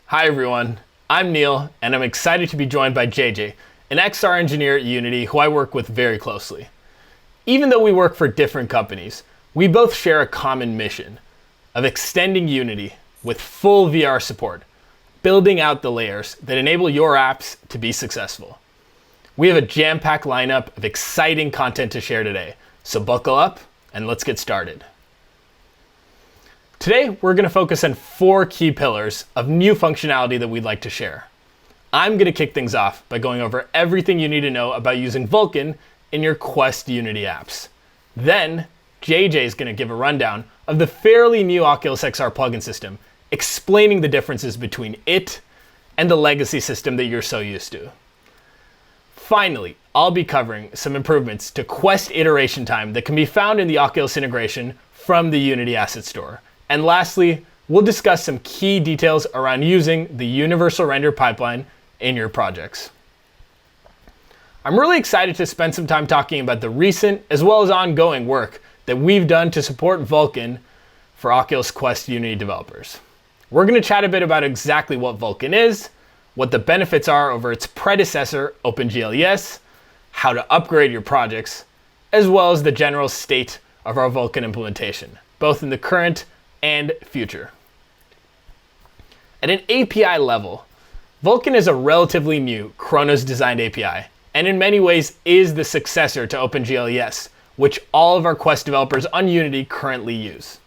Hi everyone, I'm Neil, and I'm excited to be joined by JJ, an XR engineer at Unity who I work with very closely. Even though we work for different companies, we both share a common mission of extending Unity with full VR support, building out the layers that enable your apps to be successful. We have a jam-packed lineup of exciting content to share today, so buckle up and let's get started. Today, we're going to focus on 4 key pillars of new functionality that we'd like to share. I'm going to kick things off by going over everything you need to know about using Vulkan in your Quest Unity apps. Then, JJ is going to give a rundown of the fairly new Oculus XR plugin system, explaining the differences between it and the legacy system that you're so used to. Finally, I'll be covering some improvements to Quest iteration time that can be found in the Oculus integration from the Unity Asset Store. And lastly, we'll discuss some key details around using the universal render pipeline in your projects. I'm really excited to spend some time talking about the recent as well as ongoing work that we've done to support Vulkan for Oculus Quest Unity developers. We're going to chat a bit about exactly what Vulkan is, what the benefits are over its predecessor, OpenGLES, how to upgrade your projects, as well as the general state of our Vulkan implementation, both in the current and future. At an API level, Vulkan is a relatively new Chronos-designed API, and in many ways is the successor to OpenGLES, which all of our Quest developers on Unity currently use.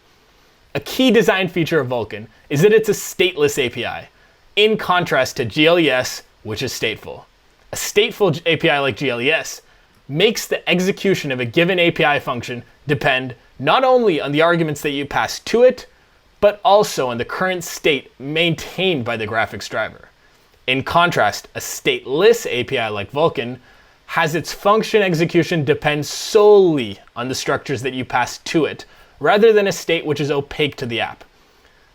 A key design feature of Vulkan is that it's a stateless API, in contrast to GLES, which is stateful. A stateful API like GLES makes the execution of a given API function depend not only on the arguments that you pass to it, but also on the current state maintained by the graphics driver. In contrast, a stateless API like Vulkan has its function execution depend solely on the structures that you pass to it, rather than a state which is opaque to the app.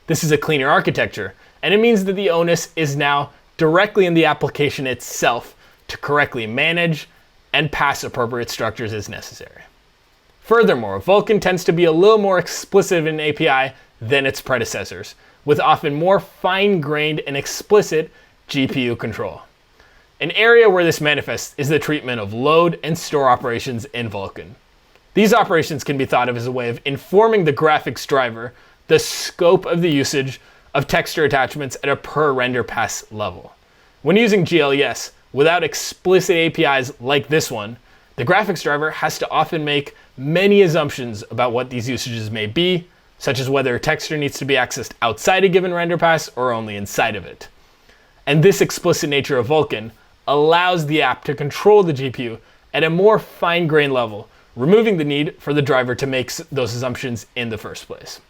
This is a cleaner architecture, and it means that the onus is now directly in the application itself to correctly manage and pass appropriate structures as necessary. Furthermore, Vulkan tends to be a little more explicit in API than its predecessors, with often more fine-grained and explicit GPU control. An area where this manifests is the treatment of load and store operations in Vulkan. These operations can be thought of as a way of informing the graphics driver the scope of the usage of texture attachments at a per render pass level. When using GLES, without explicit APIs like this one, the graphics driver has to often make many assumptions about what these usages may be, such as whether a texture needs to be accessed outside a given render pass or only inside of it. And this explicit nature of Vulkan allows the app to control the GPU at a more fine-grained level, removing the need for the driver to make those assumptions in the first place.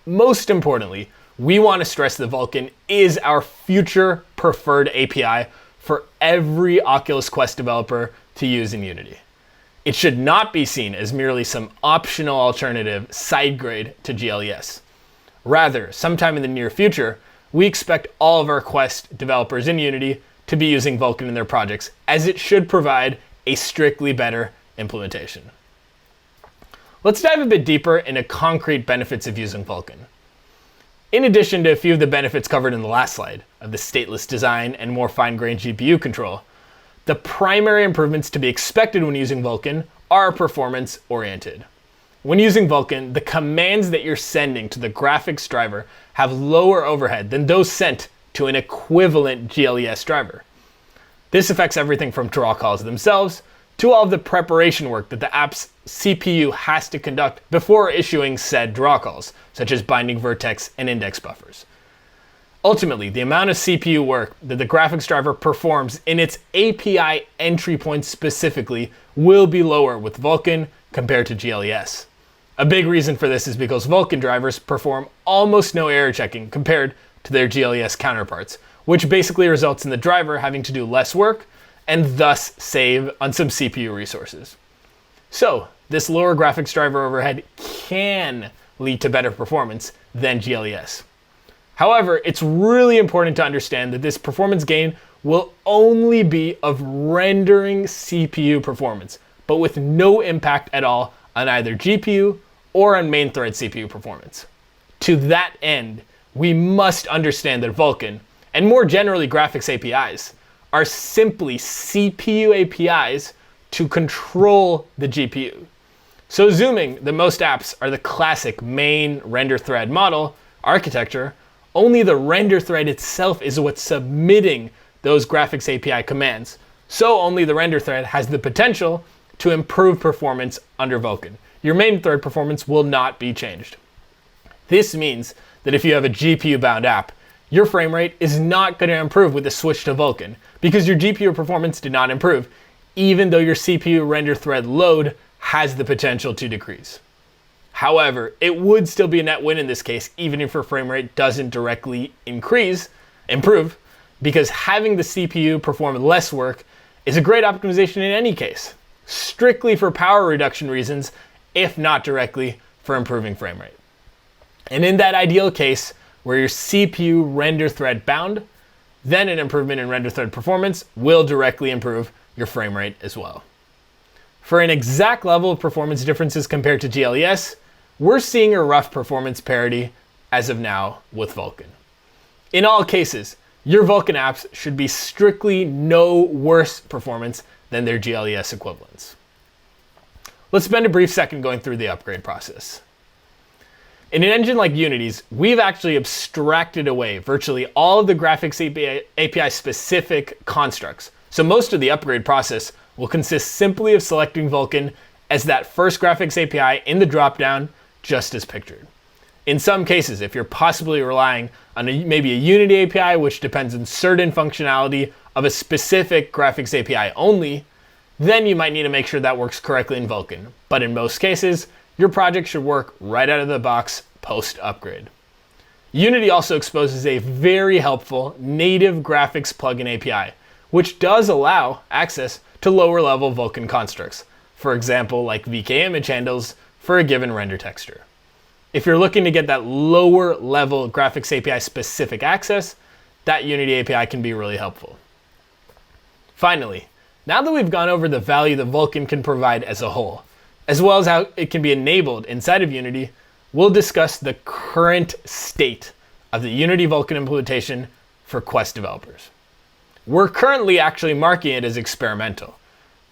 Most importantly, we want to stress that Vulkan is our future preferred API for every Oculus Quest developer to use in Unity. It should not be seen as merely some optional alternative side grade to GLES. Rather, sometime in the near future, we expect all of our Quest developers in Unity to be using Vulkan in their projects, as it should provide a strictly better implementation. Let's dive a bit deeper into concrete benefits of using Vulkan. In addition to a few of the benefits covered in the last slide, of the stateless design and more fine-grained GPU control, the primary improvements to be expected when using Vulkan are performance-oriented. When using Vulkan, the commands that you're sending to the graphics driver have lower overhead than those sent to an equivalent GLES driver. This affects everything from draw calls themselves to all of the preparation work that the app's CPU has to conduct before issuing said draw calls, such as binding vertex and index buffers. Ultimately, the amount of CPU work that the graphics driver performs in its API entry point specifically will be lower with Vulkan compared to GLES. A big reason for this is because Vulkan drivers perform almost no error checking compared to their GLES counterparts, which basically results in the driver having to do less work and thus save on some CPU resources. So, this lower graphics driver overhead can lead to better performance than GLES. However, it's really important to understand that this performance gain will only be of rendering CPU performance, but with no impact at all on either GPU or on main thread CPU performance. To that end, we must understand that Vulkan, and more generally graphics APIs, are simply CPU APIs to control the GPU. So assuming that most apps are the classic main render thread model architecture, only the render thread itself is what's submitting those graphics API commands. So only the render thread has the potential to improve performance under Vulkan. Your main thread performance will not be changed. This means that if you have a GPU-bound app, your frame rate is not going to improve with a switch to Vulkan because your GPU performance did not improve, even though your CPU render thread load has the potential to decrease. However, it would still be a net win in this case, even if your frame rate doesn't directly improve, because having the CPU perform less work is a great optimization in any case, strictly for power reduction reasons, if not directly for improving frame rate. And in that ideal case, where your CPU render thread bound, then an improvement in render thread performance will directly improve your frame rate as well. For an exact level of performance differences compared to GLES, we're seeing a rough performance parity as of now with Vulkan. In all cases, your Vulkan apps should be strictly no worse performance than their GLES equivalents. Let's spend a brief second going through the upgrade process. In an engine like Unity's, we've actually abstracted away virtually all of the graphics API specific constructs. So most of the upgrade process will consist simply of selecting Vulkan as that first graphics API in the dropdown, just as pictured. In some cases, if you're possibly relying on maybe a Unity API, which depends on certain functionality of a specific graphics API only, then you might need to make sure that works correctly in Vulkan. But in most cases, your project should work right out of the box post-upgrade. Unity also exposes a very helpful native graphics plugin API, which does allow access to lower-level Vulkan constructs, for example, like VK image handles for a given render texture. If you're looking to get that lower-level graphics API-specific access, that Unity API can be really helpful. Finally, now that we've gone over the value that Vulkan can provide as a whole, as well as how it can be enabled inside of Unity, we'll discuss the current state of the Unity Vulkan implementation for Quest developers. We're currently actually marking it as experimental,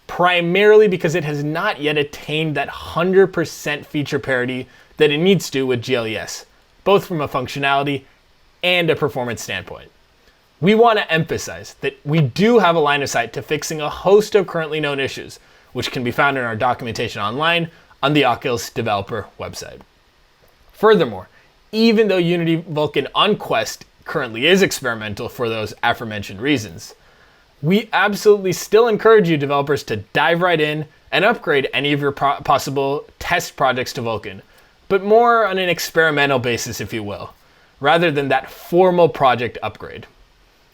primarily because it has not yet attained that 100% feature parity that it needs to with GLES, both from a functionality and a performance standpoint. We want to emphasize that we do have a line of sight to fixing a host of currently known issues, which can be found in our documentation online on the Oculus developer website. Furthermore, even though Unity Vulkan on Quest currently is experimental for those aforementioned reasons, we absolutely still encourage you developers to dive right in and upgrade any of your possible test projects to Vulkan, but more on an experimental basis, if you will, rather than that formal project upgrade.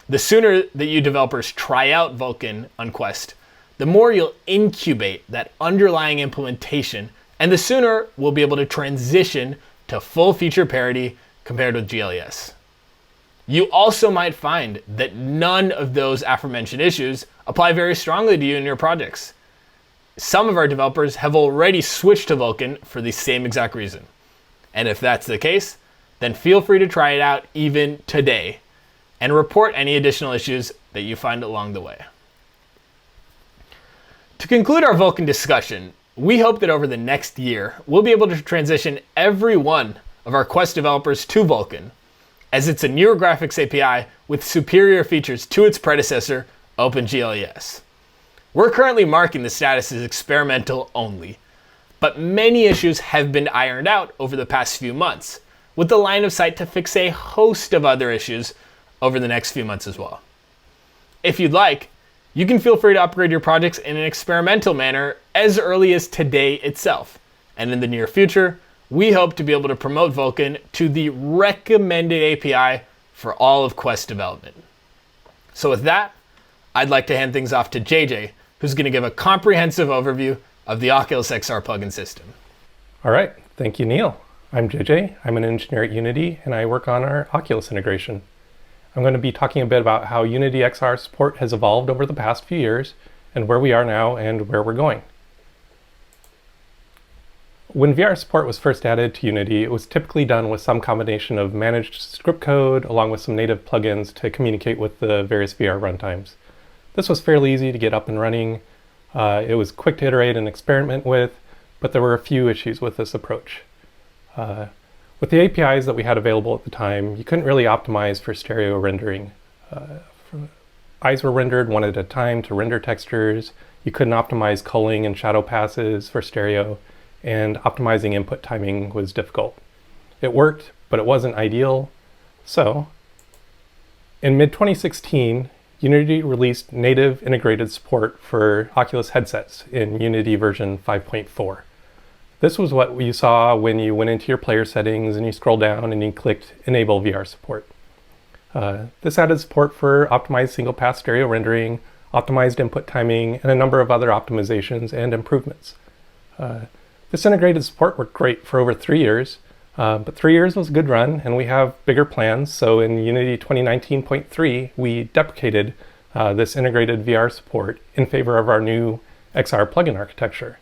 The sooner that you developers try out Vulkan on Quest, the more you'll incubate that underlying implementation, and the sooner we'll be able to transition to full feature parity compared with GLES. You also might find that none of those aforementioned issues apply very strongly to you in your projects. Some of our developers have already switched to Vulkan for the same exact reason. And if that's the case, then feel free to try it out even today and report any additional issues that you find along the way. To conclude our Vulkan discussion, we hope that over the next year, we'll be able to transition every one of our Quest developers to Vulkan, as it's a newer graphics API with superior features to its predecessor, OpenGLES. We're currently marking the status as experimental only, but many issues have been ironed out over the past few months, with the line of sight to fix a host of other issues over the next few months as well. If you'd like, you can feel free to upgrade your projects in an experimental manner as early as today itself. And in the near future, we hope to be able to promote Vulkan to the recommended API for all of Quest development. So with that, I'd like to hand things off to JJ, who's going to give a comprehensive overview of the Oculus XR plugin system. All right, thank you, Neil. I'm JJ, I'm an engineer at Unity, and I work on our Oculus integration. I'm going to be talking a bit about how Unity XR support has evolved over the past few years, and where we are now and where we're going. When VR support was first added to Unity, it was typically done with some combination of managed script code along with some native plugins to communicate with the various VR runtimes. This was fairly easy to get up and running. It was quick to iterate and experiment with, but there were a few issues with this approach. With the APIs that we had available at the time, you couldn't really optimize for stereo rendering. Eyes were rendered one at a time to render textures. You couldn't optimize culling and shadow passes for stereo, and optimizing input timing was difficult. It worked, but it wasn't ideal. So, in mid-2016, Unity released native integrated support for Oculus headsets in Unity version 5.4. This was what you saw when you went into your player settings and you scroll down and you clicked Enable VR support. This added support for optimized single-pass stereo rendering, optimized input timing, and a number of other optimizations and improvements. This integrated support worked great for over 3 years, but 3 years was a good run, and we have bigger plans. So in Unity 2019.3, we deprecated this integrated VR support in favor of our new XR plugin architecture.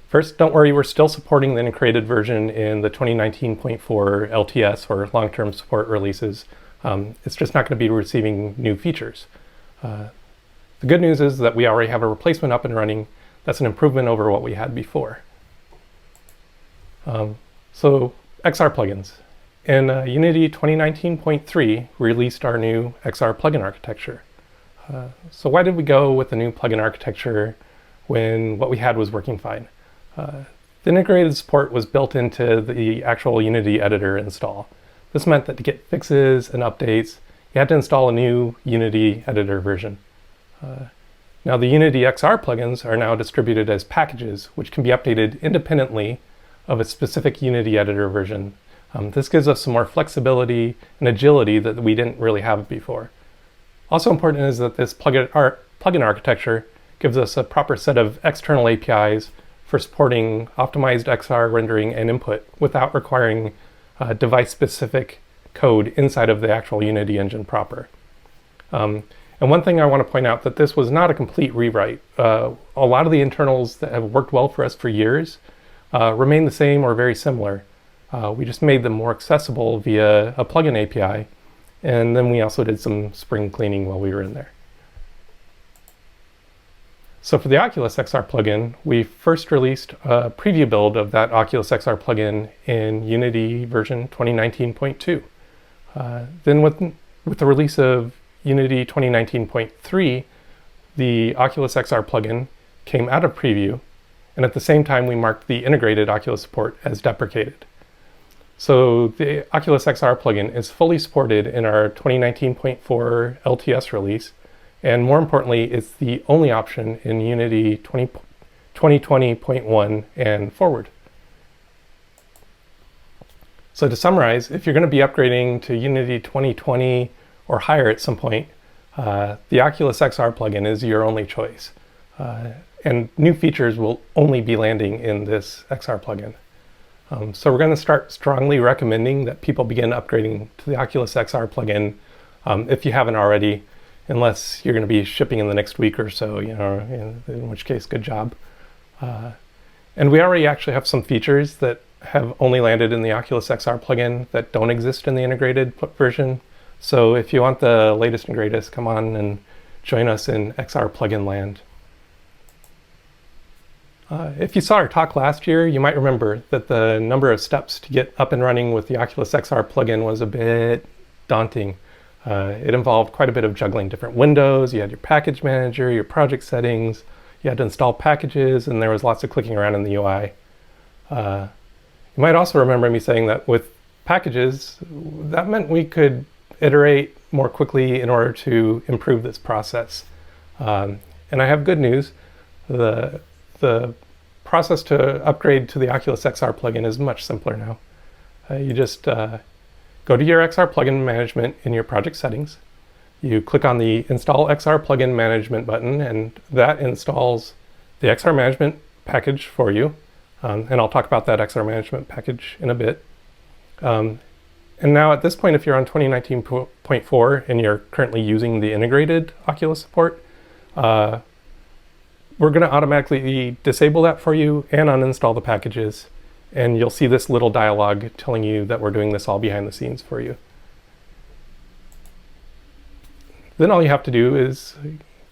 First, don't worry, we're still supporting the integrated version in the 2019.4 LTS or long-term support releases. It's just not going to be receiving new features. The good news is that we already have a replacement up and running. That's an improvement over what we had before. So XR plugins. In Unity 2019.3, we released our new XR plugin architecture. So why did we go with the new plugin architecture when what we had was working fine? The integrated support was built into the actual Unity editor install. This meant that to get fixes and updates, you had to install a new Unity editor version. Now the Unity XR plugins are now distributed as packages, which can be updated independently of a specific Unity editor version. This gives us some more flexibility and agility that we didn't really have before. Also important is that this plugin architecture gives us a proper set of external APIs for supporting optimized XR rendering and input without requiring device-specific code inside of the actual Unity engine proper. And one thing I want to point out that this was not a complete rewrite. A lot of the internals that have worked well for us for years remain the same or very similar. We just made them more accessible via a plugin API, and then we also did some spring cleaning while we were in there. So for the Oculus XR plugin, we first released a preview build of that Oculus XR plugin in Unity version 2019.2. Then with the release of Unity 2019.3, the Oculus XR plugin came out of preview, and at the same time we marked the integrated Oculus support as deprecated. So the Oculus XR plugin is fully supported in our 2019.4 LTS release, and more importantly, it's the only option in Unity 2020.1 and forward. So to summarize, if you're going to be upgrading to Unity 2020 or higher at some point, the Oculus XR plugin is your only choice. And new features will only be landing in this XR plugin. So we're going to start strongly recommending that people begin upgrading to the Oculus XR plugin if you haven't already, unless you're going to be shipping in the next week or so, in which case, good job. And we already actually have some features that have only landed in the Oculus XR plugin that don't exist in the integrated version. So if you want the latest and greatest, come on and join us in XR plugin land. If you saw our talk last year, you might remember that the number of steps to get up and running with the Oculus XR plugin was a bit daunting. It involved quite a bit of juggling different windows. You had your package manager, your project settings, you had to install packages, and there was lots of clicking around in the UI. You might also remember me saying that with packages, that meant we could iterate more quickly in order to improve this process. And I have good news. The process to upgrade to the Oculus XR plugin is much simpler now. You just go to your XR plugin management in your project settings. You click on the Install XR Plugin Management button, and that installs the XR Management package for you. And I'll talk about that XR Management package in a bit. And now at this point, if you're on 2019.4 and you're currently using the integrated Oculus support, we're going to automatically disable that for you and uninstall the packages. And you'll see this little dialog telling you that we're doing this all behind the scenes for you. Then all you have to do is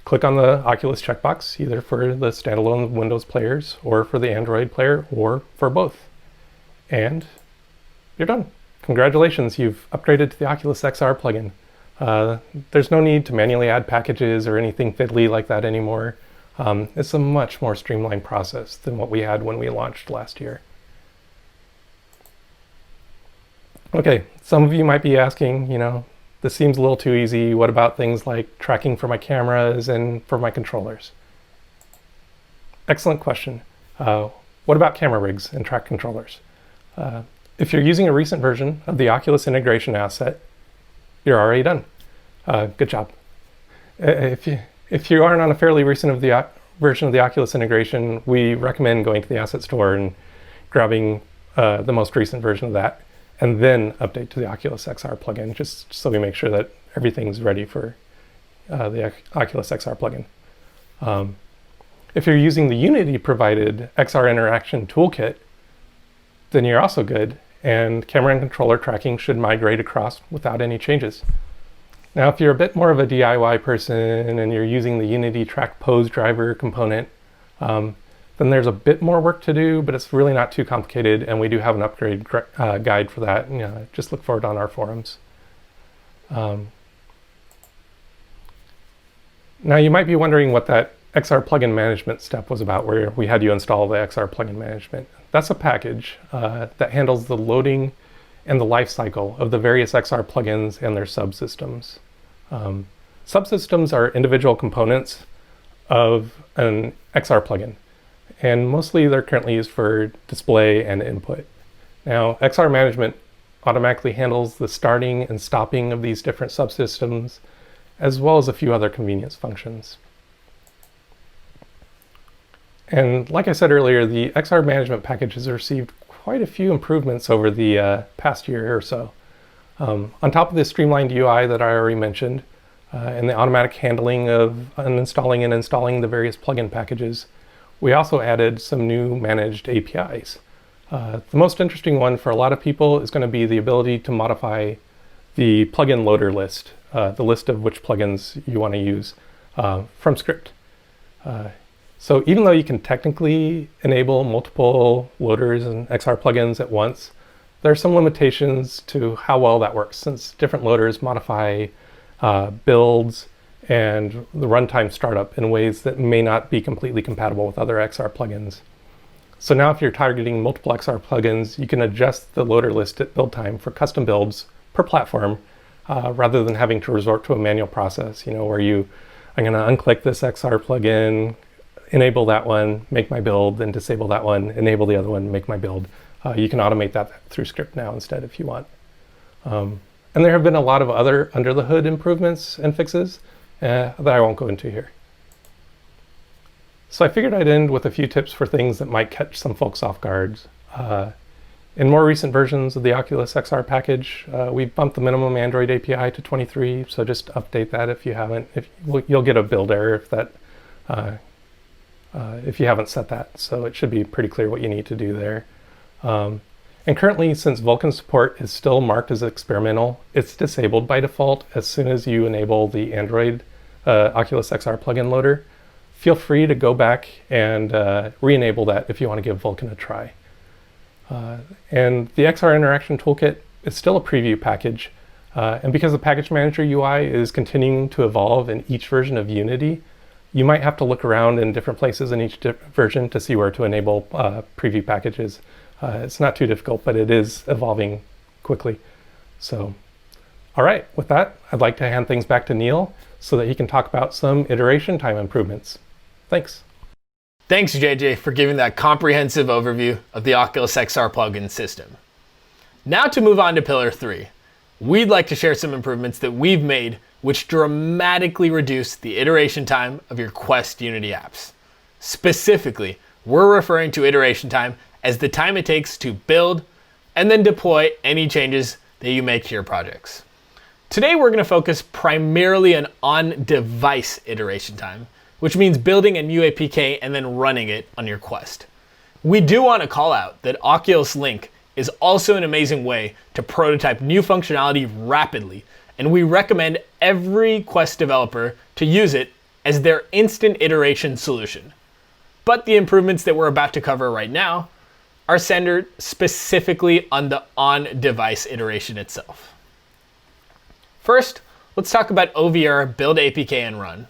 click on the Oculus checkbox, either for the standalone Windows players or for the Android player or for both. And you're done. Congratulations, you've upgraded to the Oculus XR plugin. There's no need to manually add packages or anything fiddly like that anymore. It's a much more streamlined process than what we had when we launched last year. Okay, some of you might be asking, this seems a little too easy. What about things like tracking for my cameras and for my controllers? Excellent question. What about camera rigs and track controllers? If you're using a recent version of the Oculus integration asset, you're already done. Good job. If you aren't on a fairly recent version of the Oculus integration, we recommend going to the asset store and grabbing the most recent version of that, and then update to the Oculus XR plugin, just so we make sure that everything's ready for the Oculus XR plugin. If you're using the Unity provided XR interaction toolkit, then you're also good, and camera and controller tracking should migrate across without any changes. Now, if you're a bit more of a DIY person and you're using the Unity track pose driver component, then there's a bit more work to do, but it's really not too complicated, and we do have an upgrade guide for that. Just look for it on our forums. Now, you might be wondering what that XR plugin management step was about, where we had you install the XR plugin management. That's a package that handles the loading and the life cycle of the various XR plugins and their subsystems. Subsystems are individual components of an XR plugin, and mostly they're currently used for display and input. Now, XR management automatically handles the starting and stopping of these different subsystems, as well as a few other convenience functions. And like I said earlier, the XR management package has received quite a few improvements over the past year or so. On top of the streamlined UI that I already mentioned, and the automatic handling of uninstalling and installing the various plugin packages, we also added some new managed APIs. The most interesting one for a lot of people is going to be the ability to modify the plugin loader list, the list of which plugins you want to use from script. So even though you can technically enable multiple loaders and XR plugins at once, there are some limitations to how well that works, since different loaders modify builds and the runtime startup in ways that may not be completely compatible with other XR plugins. So now if you're targeting multiple XR plugins, you can adjust the loader list at build time for custom builds per platform, rather than having to resort to a manual process, where I'm going to unclick this XR plugin, enable that one, make my build, then disable that one, enable the other one, make my build. You can automate that through script now instead if you want. And there have been a lot of other under the hood improvements and fixes that I won't go into here. So I figured I'd end with a few tips for things that might catch some folks off guard. In more recent versions of the Oculus XR package, we bumped the minimum Android API to 23, so just update that if you haven't. You'll get a build error if you haven't set that, so it should be pretty clear what you need to do there. And currently, since Vulkan support is still marked as experimental, it's disabled by default as soon as you enable the Android Oculus XR plugin loader. Feel free to go back and re-enable that if you want to give Vulkan a try. And the XR Interaction Toolkit is still a preview package, and because the Package Manager UI is continuing to evolve in each version of Unity, you might have to look around in different places in each version to see where to enable preview packages. It's not too difficult, but it is evolving quickly. So, all right, with that, I'd like to hand things back to Neil so that he can talk about some iteration time improvements. Thanks. Thanks, JJ, for giving that comprehensive overview of the Oculus XR plugin system. Now to move on to Pillar 3. We'd like to share some improvements that we've made which dramatically reduce the iteration time of your Quest Unity apps. Specifically, we're referring to iteration time as the time it takes to build and then deploy any changes that you make to your projects. Today, we're going to focus primarily on on-device iteration time, which means building a new APK and then running it on your Quest. We do want to call out that Oculus Link is also an amazing way to prototype new functionality rapidly, and we recommend every Quest developer to use it as their instant iteration solution. But the improvements that we're about to cover right now are centered specifically on the on-device iteration itself. First, let's talk about OVR Build APK and Run.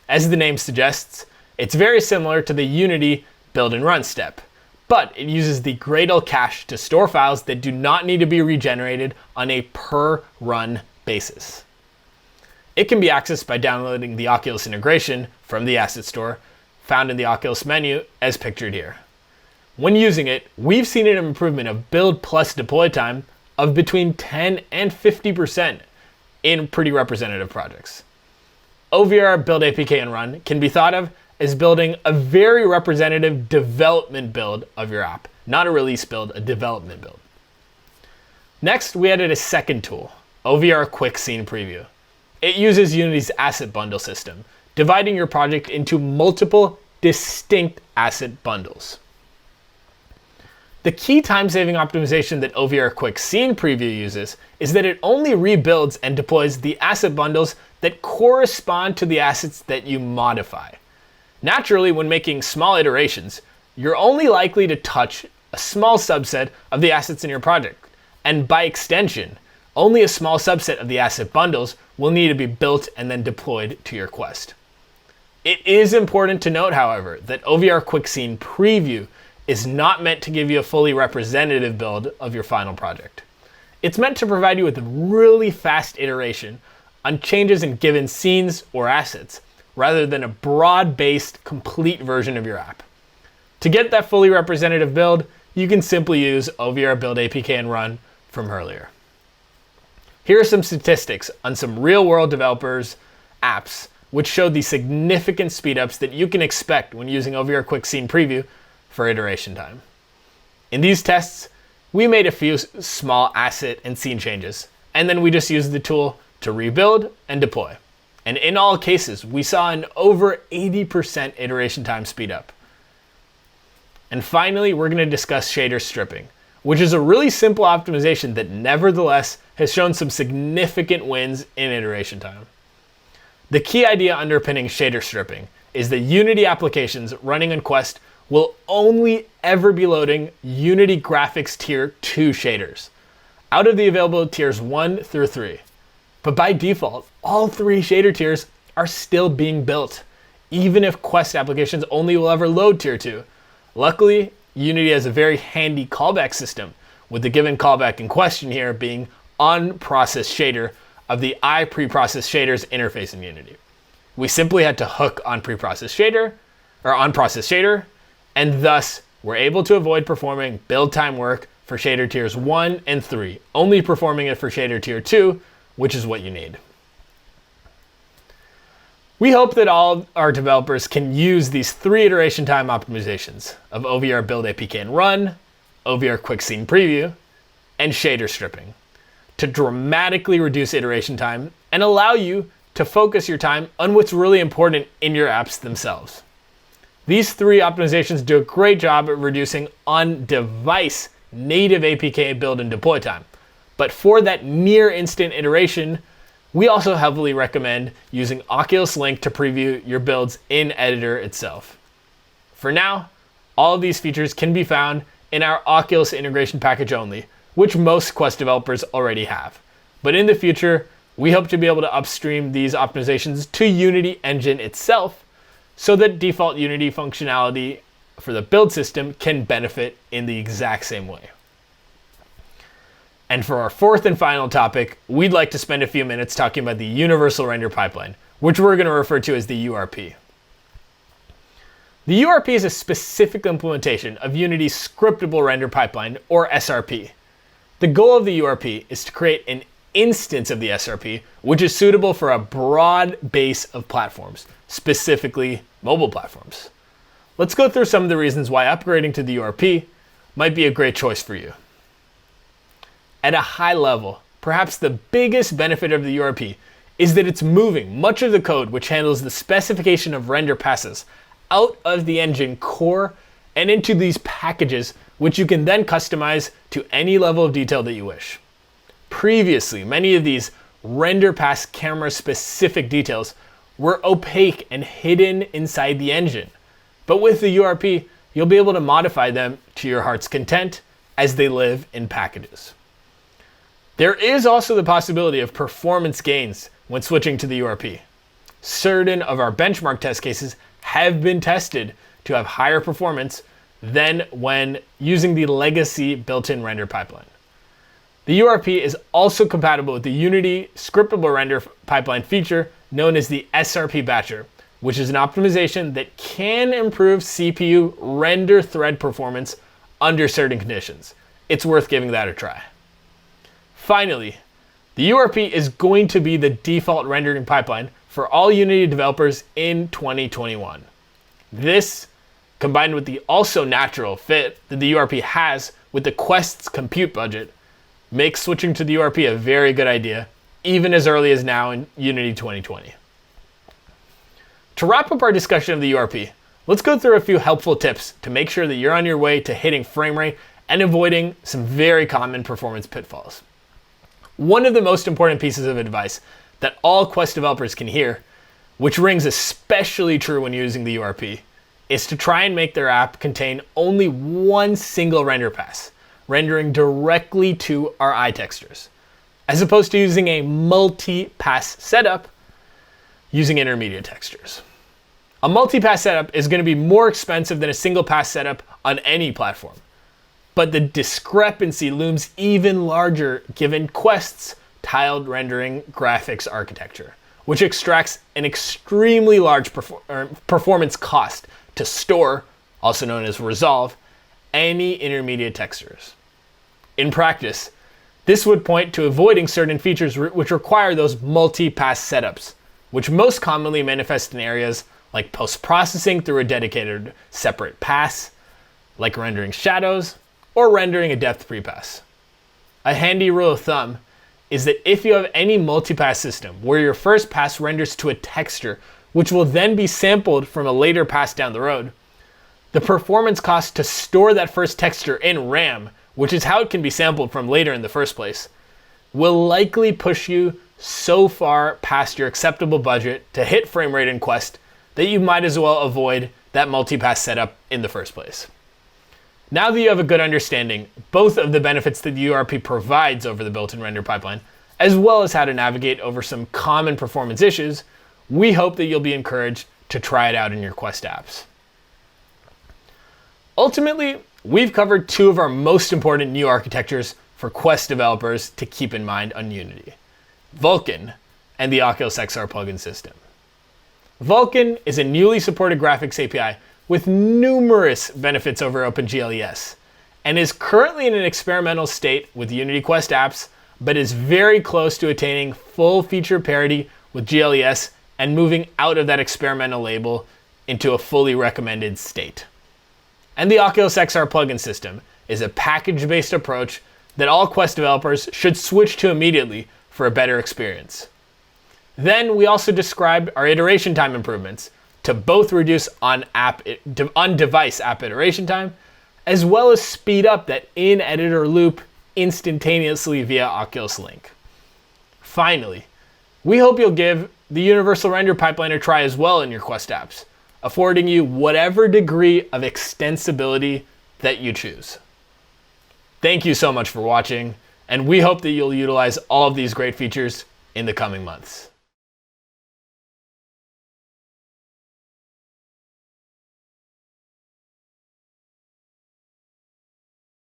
As the name suggests, it's very similar to the Unity build and run step, but it uses the Gradle cache to store files that do not need to be regenerated on a per run basis. It can be accessed by downloading the Oculus integration from the asset store found in the Oculus menu as pictured here. When using it, we've seen an improvement of build plus deploy time of between 10 and 50% in pretty representative projects. OVR Build APK and Run can be thought of as building a very representative development build of your app, not a release build, a development build. Next, we added a second tool, OVR Quick Scene Preview. It uses Unity's asset bundle system, dividing your project into multiple distinct asset bundles. The key time-saving optimization that OVR Quick Scene Preview uses is that it only rebuilds and deploys the asset bundles that correspond to the assets that you modify. Naturally, when making small iterations, you're only likely to touch a small subset of the assets in your project, and by extension, only a small subset of the asset bundles will need to be built and then deployed to your Quest. It is important to note, however, that OVR Quick Scene Preview is not meant to give you a fully representative build of your final project. It's meant to provide you with a really fast iteration on changes in given scenes or assets, rather than a broad-based, complete version of your app. To get that fully representative build, you can simply use OVR Build APK and Run from earlier. Here are some statistics on some real-world developers' apps, which show the significant speedups that you can expect when using OVR Quick Scene Preview for iteration time. In these tests, we made a few small asset and scene changes, and then we just used the tool to rebuild and deploy. And in all cases, we saw an over 80% iteration time speed up. And finally, we're going to discuss shader stripping, which is a really simple optimization that nevertheless has shown some significant wins in iteration time. The key idea underpinning shader stripping is that Unity applications running on Quest will only ever be loading Unity Graphics Tier 2 shaders out of the available tiers 1 through 3. But by default, all 3 shader tiers are still being built, even if Quest applications only will ever load Tier 2. Luckily, Unity has a very handy callback system, with the given callback in question here being onProcess shader of the iPreprocess shaders interface in Unity. We simply had to hook onPreprocess shader, and thus we're able to avoid performing build time work for shader tiers 1 and 3, only performing it for shader tier 2, which is what you need. We hope that all our developers can use these 3 iteration time optimizations of OVR Build APK and Run, OVR Quick Scene Preview, and shader stripping to dramatically reduce iteration time and allow you to focus your time on what's really important in your apps themselves. These 3 optimizations do a great job at reducing on-device native APK build and deploy time. But for that near instant iteration, we also heavily recommend using Oculus Link to preview your builds in Editor itself. For now, all of these features can be found in our Oculus integration package only, which most Quest developers already have. But in the future, we hope to be able to upstream these optimizations to Unity Engine itself, so that default Unity functionality for the build system can benefit in the exact same way. And for our 4th and final topic, we'd like to spend a few minutes talking about the Universal Render Pipeline, which we're going to refer to as the URP. The URP is a specific implementation of Unity's Scriptable Render Pipeline, or SRP. The goal of the URP is to create an instance of the SRP, which is suitable for a broad base of platforms, specifically mobile platforms. Let's go through some of the reasons why upgrading to the URP might be a great choice for you. At a high level, perhaps the biggest benefit of the URP is that it's moving much of the code which handles the specification of render passes out of the engine core and into these packages, which you can then customize to any level of detail that you wish. Previously, many of these render pass camera specific details were opaque and hidden inside the engine. But with the URP, you'll be able to modify them to your heart's content as they live in packages. There is also the possibility of performance gains when switching to the URP. Certain of our benchmark test cases have been tested to have higher performance than when using the legacy built-in render pipeline. The URP is also compatible with the Unity scriptable render pipeline feature known as the SRP batcher, which is an optimization that can improve CPU render thread performance under certain conditions. It's worth giving that a try. Finally, the URP is going to be the default rendering pipeline for all Unity developers in 2021. This, combined with the also natural fit that the URP has with the Quest's compute budget, makes switching to the URP a very good idea, even as early as now in Unity 2020. To wrap up our discussion of the URP, let's go through a few helpful tips to make sure that you're on your way to hitting frame rate and avoiding some very common performance pitfalls. One of the most important pieces of advice that all Quest developers can hear, which rings especially true when using the URP, is to try and make their app contain only one single render pass, rendering directly to our eye textures, as opposed to using a multi-pass setup using intermediate textures. A multi-pass setup is going to be more expensive than a single pass setup on any platform, but the discrepancy looms even larger given Quest's tiled rendering graphics architecture, which extracts an extremely large performance cost to store, also known as resolve, any intermediate textures. In practice, this would point to avoiding certain features which require those multi-pass setups, which most commonly manifest in areas like post-processing through a dedicated separate pass, like rendering shadows, or rendering a depth prepass. A handy rule of thumb is that if you have any multi-pass system where your first pass renders to a texture, which will then be sampled from a later pass down the road, the performance cost to store that first texture in RAM, which is how it can be sampled from later in the first place, will likely push you so far past your acceptable budget to hit frame rate in Quest that you might as well avoid that multi-pass setup in the first place. Now that you have a good understanding both of the benefits that the URP provides over the built-in render pipeline, as well as how to navigate over some common performance issues, we hope that you'll be encouraged to try it out in your Quest apps. Ultimately, we've covered two of our most important new architectures for Quest developers to keep in mind on Unity: Vulkan and the Oculus XR Plugin system. Vulkan is a newly supported graphics API with numerous benefits over OpenGLES, and is currently in an experimental state with Unity Quest apps, but is very close to attaining full feature parity with GLES and moving out of that experimental label into a fully recommended state. And the Oculus XR Plugin system is a package-based approach that all Quest developers should switch to immediately for a better experience. Then we also described our iteration time improvements to both reduce on-device app iteration time, as well as speed up that in-editor loop instantaneously via Oculus Link. Finally, we hope you'll give the Universal Render Pipeline a try as well in your Quest apps, affording you whatever degree of extensibility that you choose. Thank you so much for watching, and we hope that you'll utilize all of these great features in the coming months.